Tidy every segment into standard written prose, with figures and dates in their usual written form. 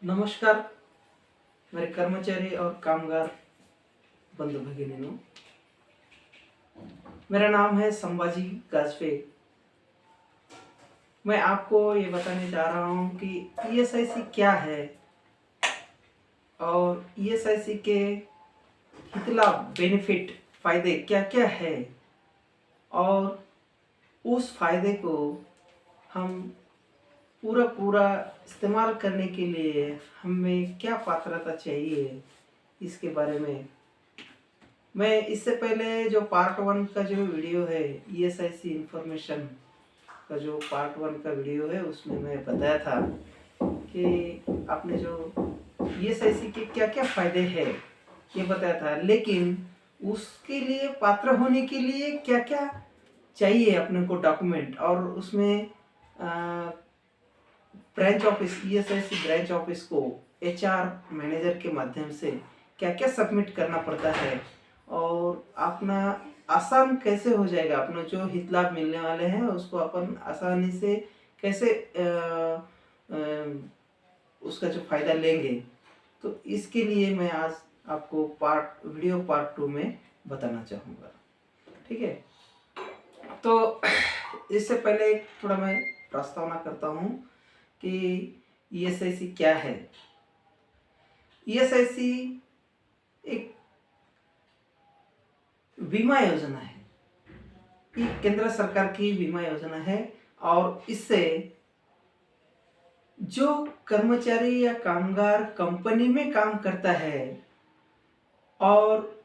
नमस्कार मेरे कर्मचारी और कामगार बंधु भगिनीनों। मेरा नाम है संभाजी गाजवे। मैं आपको ये बताने जा रहा हूँ कि ईएसआईसी क्या है और ईएसआईसी के हित लाभ बेनिफिट फायदे क्या क्या है और उस फायदे को हम पूरा इस्तेमाल करने के लिए हमें क्या पात्रता चाहिए, इसके बारे में मैं इससे पहले जो पार्ट 1 का जो वीडियो है ईएसआईसी इंफॉर्मेशन का जो पार्ट 1 का वीडियो है उसमें मैं बताया था कि आपने जो ईएसआईसी के क्या क्या फायदे हैं ये बताया था, लेकिन उसके लिए पात्र होने के लिए क्या क्या चाहिए अपने को डॉक्यूमेंट, और उसमें branch office ESIC branch office को एचआर मैनेजर के माध्यम से क्या क्या सबमिट करना पड़ता है और अपना आसान कैसे हो जाएगा, अपना जो हित लाभ मिलने वाले हैं उसको अपन आसानी से कैसे उसका जो फायदा लेंगे। तो इसके लिए मैं आज आपको वीडियो पार्ट 2 में बताना चाहूँगा। ठीक है, तो इससे पहले थोड़ा मैं प्रस्तावना करता हूँ कि ईएसआईसी क्या है। ईएसआईसी एक बीमा योजना है, ये केंद्र सरकार की बीमा योजना है और इससे जो कर्मचारी या कामगार कंपनी में काम करता है और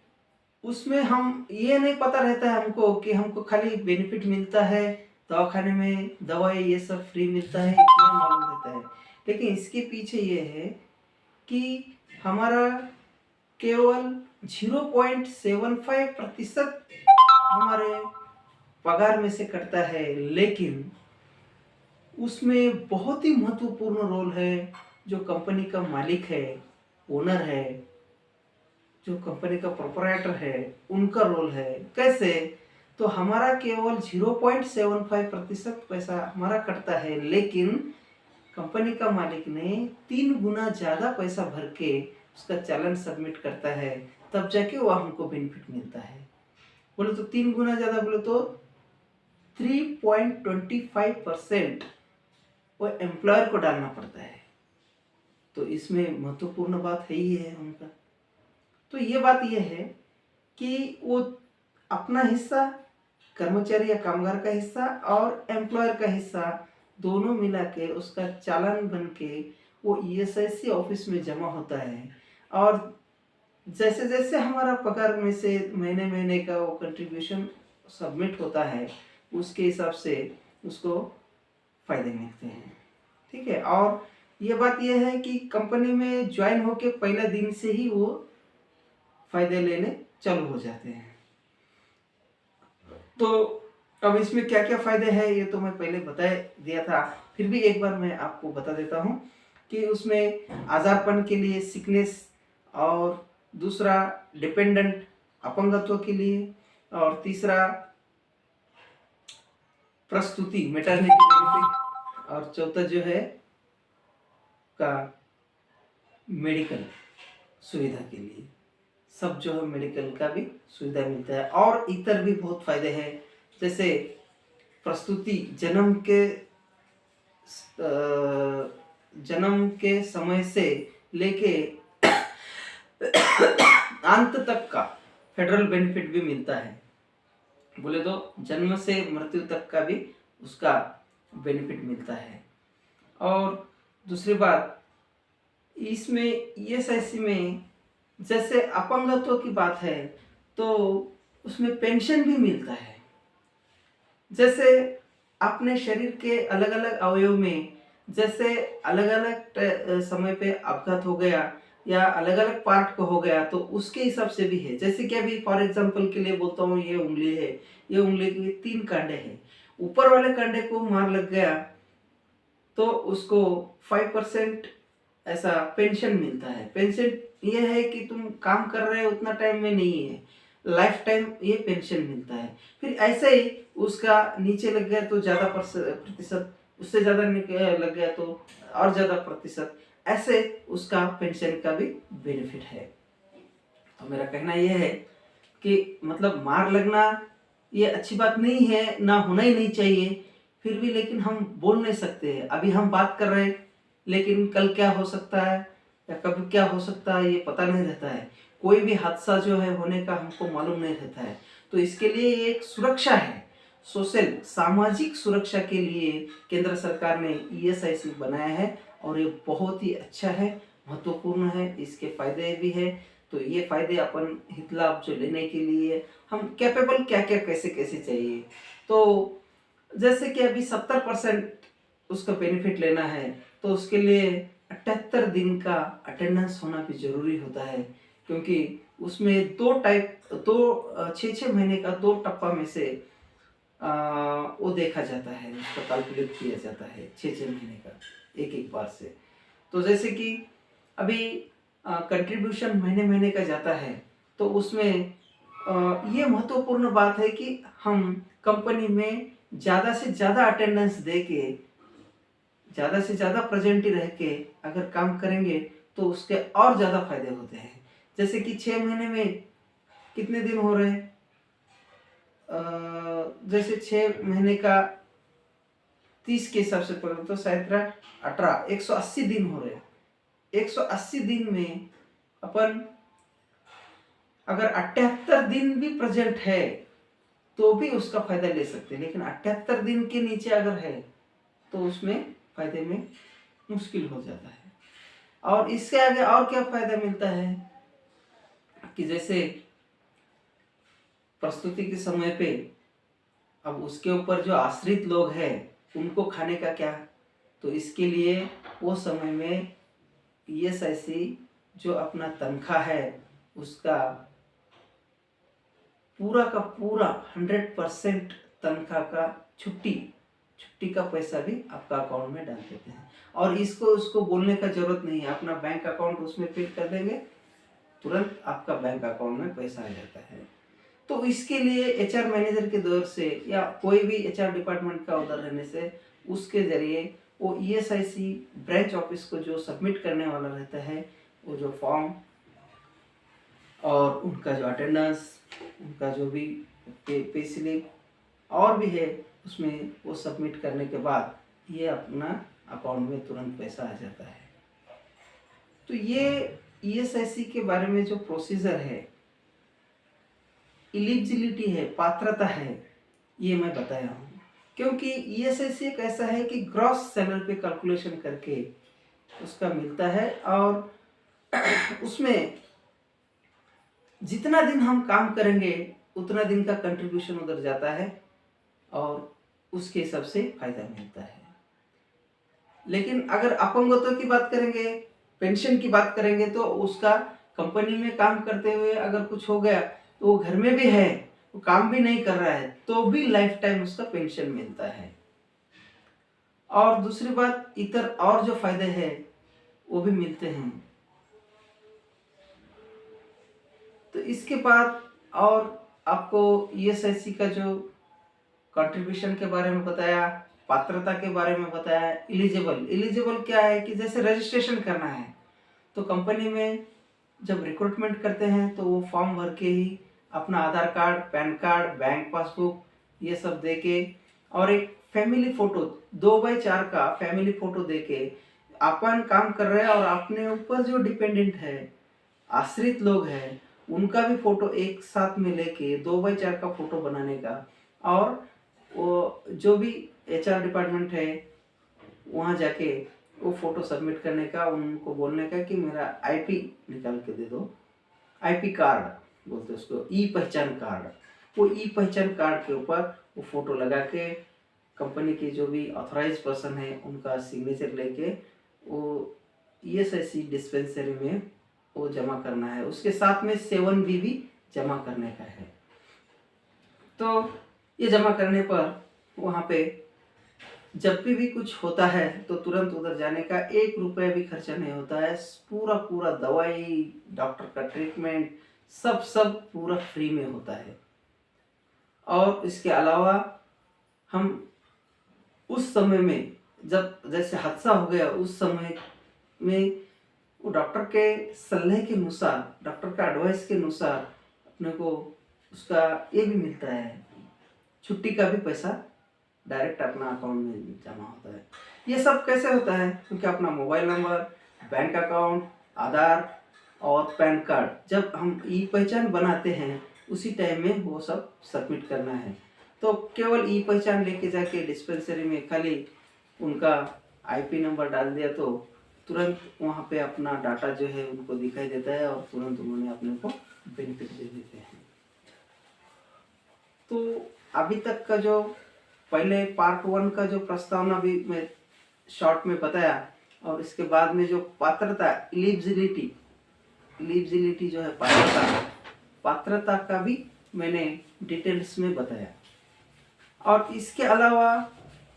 उसमें हम ये नहीं पता रहता है हमको कि हमको खाली बेनिफिट मिलता है, दवाखाने में दवाई ये सब फ्री मिलता है, इतना मालूम रहता है, लेकिन इसके पीछे ये है कि हमारा केवल 0.75% हमारे पगार में से कटता है, लेकिन उसमें बहुत ही महत्वपूर्ण रोल है जो कंपनी का मालिक है, ओनर है, जो कंपनी का प्रोपराइटर है, उनका रोल है। कैसे? तो हमारा केवल 0.75% पैसा हमारा कटता है, लेकिन कंपनी का मालिक ने 3 गुना ज़्यादा पैसा भर के उसका चालान सबमिट करता है, तब जाके वो हमको बेनिफिट मिलता है। बोले तो 3 गुना ज़्यादा, बोले तो 3.25% वो एम्प्लॉयर को डालना पड़ता है। तो इसमें महत्वपूर्ण बात है ही है उनका। तो ये बात ये है कि वो अपना हिस्सा, कर्मचारी या कामगार का हिस्सा और एम्प्लॉयर का हिस्सा दोनों मिला के उसका चालान बन के वो ईएसआईसी ऑफिस में जमा होता है, और जैसे जैसे हमारा पगार में से महीने महीने का वो कंट्रीब्यूशन सबमिट होता है उसके हिसाब से उसको फायदे मिलते हैं। ठीक है, और ये बात यह है कि कंपनी में ज्वाइन होके पहले दिन से ही वो फायदे लेने चालू हो जाते हैं। तो अब इसमें क्या क्या फायदे हैं ये तो मैं पहले बता दिया था, फिर भी एक बार मैं आपको बता देता हूँ कि उसमें आजारपन के लिए सिकनेस, और दूसरा डिपेंडेंट अपंगत्व के लिए, और तीसरा प्रस्तुति मैटरनिटी बेनिफिट, और चौथा जो है का मेडिकल सुविधा के लिए, सब जो है मेडिकल का भी सुविधा मिलता है। और इतर भी बहुत फायदे हैं, जैसे प्रस्तुति जन्म के समय से लेके अंत तक का फेडरल बेनिफिट भी मिलता है। बोले तो जन्म से मृत्यु तक का भी उसका बेनिफिट मिलता है। और दूसरी बात, इसमें ईएसआईसी में जैसे अपंगत्व की बात है तो उसमें पेंशन भी मिलता है। जैसे अपने शरीर के अलग अलग अवयव में जैसे अलग अलग समय पे अपघात हो गया या अलग अलग पार्ट को हो गया, तो उसके हिसाब से भी है। जैसे कि अभी फॉर एग्जांपल के लिए बोलता हूँ, ये उंगली है, ये उंगली के 3 कांटे हैं, ऊपर वाले कांटे को मार लग गया तो उसको 5% ऐसा पेंशन मिलता है। पेंशन ये है कि तुम काम कर रहे हो उतना टाइम में नहीं है, लाइफ टाइम ये पेंशन मिलता है। फिर ऐसे ही उसका नीचे लग गया तो ज़्यादा प्रतिशत, उससे ज़्यादा लग गया तो और ज़्यादा प्रतिशत, ऐसे उसका पेंशन का भी बेनिफिट है। तो मेरा कहना यह है कि मतलब मार लगना ये अच्छी बात नहीं है, ना होना ही नहीं चाहिए, फिर भी लेकिन हम बोल नहीं सकते हैं। अभी हम बात कर रहे हैं, लेकिन कल क्या हो सकता है या कभी क्या हो सकता है ये पता नहीं रहता है। कोई भी हादसा जो है होने का हमको मालूम नहीं रहता है। तो इसके लिए ये एक सुरक्षा है, सोशल सामाजिक सुरक्षा के लिए केंद्र सरकार ने ईएसआईसी बनाया है और ये बहुत ही अच्छा है, महत्वपूर्ण है, इसके फायदे भी है। तो ये फायदे अपन हित लाभ जो लेने के लिए हम कैपेबल क्या क्या कैसे कैसे चाहिए। तो जैसे कि अभी 70% उसका बेनिफिट लेना है तो उसके लिए 78 दिन का अटेंडेंस होना भी जरूरी होता है, क्योंकि उसमें दो 6 महीने का 2 टप्पा में से वो देखा जाता है, उसका कैलकुलेट किया जाता है 6 महीने का एक एक बार से। तो जैसे कि अभी कंट्रीब्यूशन महीने महीने का जाता है तो उसमें ये महत्वपूर्ण बात है कि हम कंपनी में ज़्यादा से ज़्यादा अटेंडेंस दे के, ज़्यादा से ज़्यादा प्रेजेंट रह के अगर काम करेंगे तो उसके और ज़्यादा फायदे होते हैं। जैसे कि 6 महीने में कितने दिन हो रहे हैं, जैसे 6 महीने का 30 के हिसाब से पकड़ो तो शायद 180 दिन हो रहे हैं। 180 दिन में अपन अगर 78 दिन भी प्रेजेंट है तो भी उसका फायदा ले सकते हैं, लेकिन 78 दिन के नीचे अगर है तो उसमें फायदे में मुश्किल हो जाता है। और इसके आगे और क्या फायदा मिलता है कि जैसे प्रस्तुति के समय पे अब उसके ऊपर जो आश्रित लोग हैं उनको खाने का क्या, तो इसके लिए वो समय में ईएसआईसी जो अपना तनख्वाह है उसका पूरा का पूरा 100% तनख्वाह का छुट्टी का पैसा भी आपका अकाउंट में डाल देते हैं। और इसको उसको बोलने का जरूरत नहीं है, अपना बैंक अकाउंट उसमें फिल कर देंगे, तुरंत आपका बैंक अकाउंट में पैसा आ जाता है। तो इसके लिए एचआर मैनेजर के दौर से या कोई भी एचआर डिपार्टमेंट का उधर रहने से उसके जरिए वो ईएसआईसी ब्रांच ऑफिस को जो सबमिट करने वाला रहता है वो जो फॉर्म और उनका जो अटेंडेंस, उनका जो भी पे स्लिप और भी है उसमें वो सबमिट करने के बाद ये अपना अकाउंट में तुरंत पैसा आ जाता है। तो ये ईएसआईसी के बारे में जो प्रोसीजर है, एलिजिबिलिटी है, पात्रता है, ये मैं बताया हूँ। क्योंकि ईएसआईसी एक ऐसा है कि ग्रॉस सैलरी पे कैलकुलेशन करके उसका मिलता है और उसमें जितना दिन हम काम करेंगे उतना दिन का कंट्रीब्यूशन उधर जाता है और उसके हिसाब से फायदा मिलता है। लेकिन अगर अपंगत्व की बात करेंगे, पेंशन की बात करेंगे तो उसका कंपनी में काम करते हुए अगर कुछ हो गया तो वो घर में भी है, वो काम भी नहीं कर रहा है तो भी लाइफ टाइम उसका पेंशन मिलता है। और दूसरी बात इतर और जो फायदे हैं वो भी मिलते हैं। तो इसके बाद और आपको ईएसआईसी का जो कंट्रीब्यूशन के बारे में बताया, पात्रता के बारे में बताया, एलिजिबल क्या है कि जैसे रजिस्ट्रेशन करना है तो कंपनी में जब रिक्रूटमेंट करते हैं तो वो फॉर्म भर के ही अपना Aadhaar card, PAN card, bank passbook ये सब दे के और एक फैमिली फोटो 2x4 का फैमिली फोटो दे के अपन काम कर रहे हैं और अपने ऊपर जो डिपेंडेंट है, आश्रित लोग हैं, उनका भी फोटो एक साथ में लेके 2x4 का फोटो बनाने का और वो जो भी एचआर डिपार्टमेंट है वहाँ जाके वो फोटो सबमिट करने का, उनको बोलने का कि मेरा आईपी निकाल के दे दो, आईपी कार्ड बोलते हैं उसको, ई पहचान कार्ड। वो ई पहचान कार्ड के ऊपर वो फोटो लगा के कंपनी के जो भी ऑथराइज पर्सन है उनका सिग्नेचर लेके वो ईएसआईसी डिस्पेंसरी में वो जमा करना है। उसके साथ में 7B भी जमा करने का है। तो ये जमा करने पर वहाँ पे जब भी कुछ होता है तो तुरंत उधर जाने का 1 रुपया भी खर्चा नहीं होता है। पूरा दवाई, डॉक्टर का ट्रीटमेंट सब पूरा फ्री में होता है। और इसके अलावा हम उस समय में जब जैसे हादसा हो गया उस समय में वो डॉक्टर के सलाह के अनुसार, डॉक्टर का एडवाइस के अनुसार अपने को उसका ये भी मिलता है, छुट्टी का भी पैसा डायरेक्ट अपना अकाउंट में जमा होता है। ये सब कैसे होता है? क्योंकि अपना मोबाइल नंबर, बैंक अकाउंट, आधार और पैन कार्ड जब हम ई पहचान बनाते हैं उसी टाइम में वो सब सबमिट करना है। तो केवल ई पहचान लेके जाके डिस्पेंसरी में खाली उनका आईपी नंबर डाल दिया तो तुरंत वहाँ पे अपना डाटा जो है उनको दिखाई देता है और तुरंत उन्होंने अपने को बेनिफिट दे देते हैं। तो अभी तक का जो पहले पार्ट 1 का जो प्रस्तावना भी मैं शॉर्ट में बताया, और इसके बाद में जो पात्रता, एलिजिबिलिटी जो है पात्रता का भी मैंने डिटेल्स में बताया। और इसके अलावा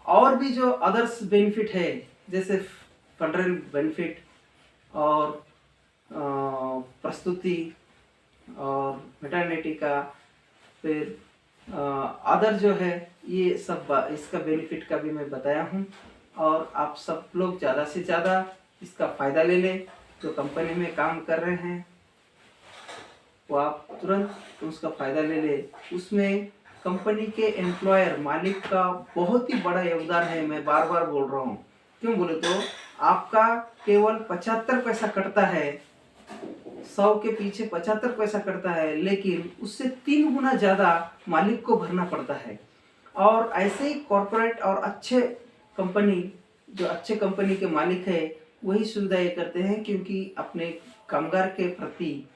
और भी जो अदर्स बेनिफिट है जैसे फेडरल बेनिफिट और प्रस्तुति और मैटरनिटी का, फिर अदर जो है ये सब इसका बेनिफिट का भी मैं बताया हूँ। और आप सब लोग ज़्यादा से ज़्यादा इसका फ़ायदा ले लें। जो कंपनी में काम कर रहे हैं वो आप तुरंत उसका फ़ायदा ले लें। उसमें कंपनी के एम्प्लॉयर, मालिक का बहुत ही बड़ा योगदान है। मैं बार बार बोल रहा हूँ, क्यों बोले तो आपका केवल 75 पैसा कटता है, 100 के पीछे 75 पैसा कटता है, लेकिन उससे 3 गुना ज़्यादा मालिक को भरना पड़ता है। और ऐसे ही कॉरपोरेट और अच्छे कंपनी के मालिक है वही सुविधा ये करते हैं, क्योंकि अपने कामगार के प्रति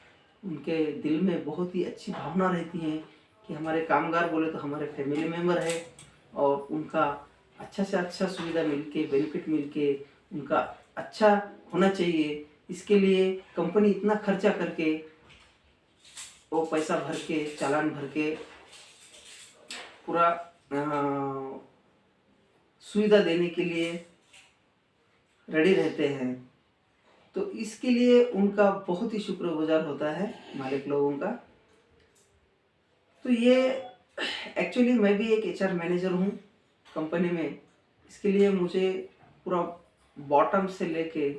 उनके दिल में बहुत ही अच्छी भावना रहती है कि हमारे कामगार बोले तो हमारे फैमिली मेम्बर है, और उनका अच्छा से अच्छा सुविधा मिलके, बेनिफिट मिलके उनका अच्छा होना चाहिए। इसके लिए कंपनी इतना खर्चा करके, वो पैसा भर के, चालान भर के पूरा सुविधा देने के लिए रेडी रहते हैं। तो इसके लिए उनका बहुत ही शुक्रगुजार होता है मालिक लोगों का। तो ये एक्चुअली मैं भी एक एचआर मैनेजर हूँ कंपनी में, इसके लिए मुझे पूरा बॉटम से लेके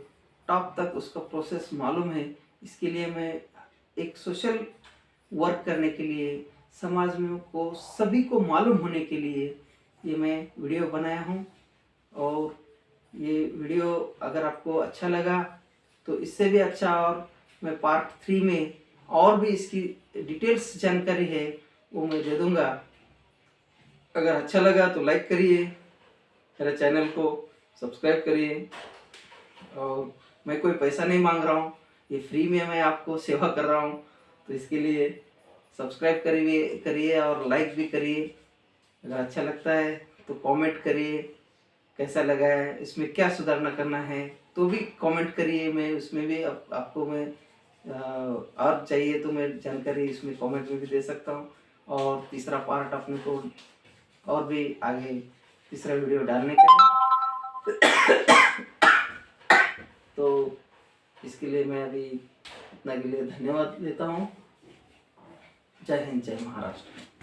टॉप तक उसका प्रोसेस मालूम है। इसके लिए मैं एक सोशल वर्क करने के लिए, समाज में को सभी को मालूम होने के लिए ये मैं वीडियो बनाया हूँ। और ये वीडियो अगर आपको अच्छा लगा तो इससे भी अच्छा और मैं पार्ट 3 में और भी इसकी डिटेल्स जानकारी है वो मैं दे दूँगा। अगर अच्छा लगा तो लाइक करिए, मेरे चैनल को सब्सक्राइब करिए। और मैं कोई पैसा नहीं मांग रहा हूँ, ये फ्री में मैं आपको सेवा कर रहा हूँ। तो इसके लिए सब्सक्राइब करिए और लाइक भी करिए। अगर अच्छा लगता है तो कमेंट करिए कैसा लगा है, इसमें क्या सुधारना करना है तो भी कमेंट करिए। मैं उसमें भी आपको मैं और चाहिए तो मैं जानकारी इसमें कमेंट में भी दे सकता हूँ। और तीसरा पार्ट अपने को और भी आगे तीसरा वीडियो डालने का है। तो इसके लिए मैं अभी इतना के लिए धन्यवाद देता हूँ। जय हिंद, जय महाराष्ट्र।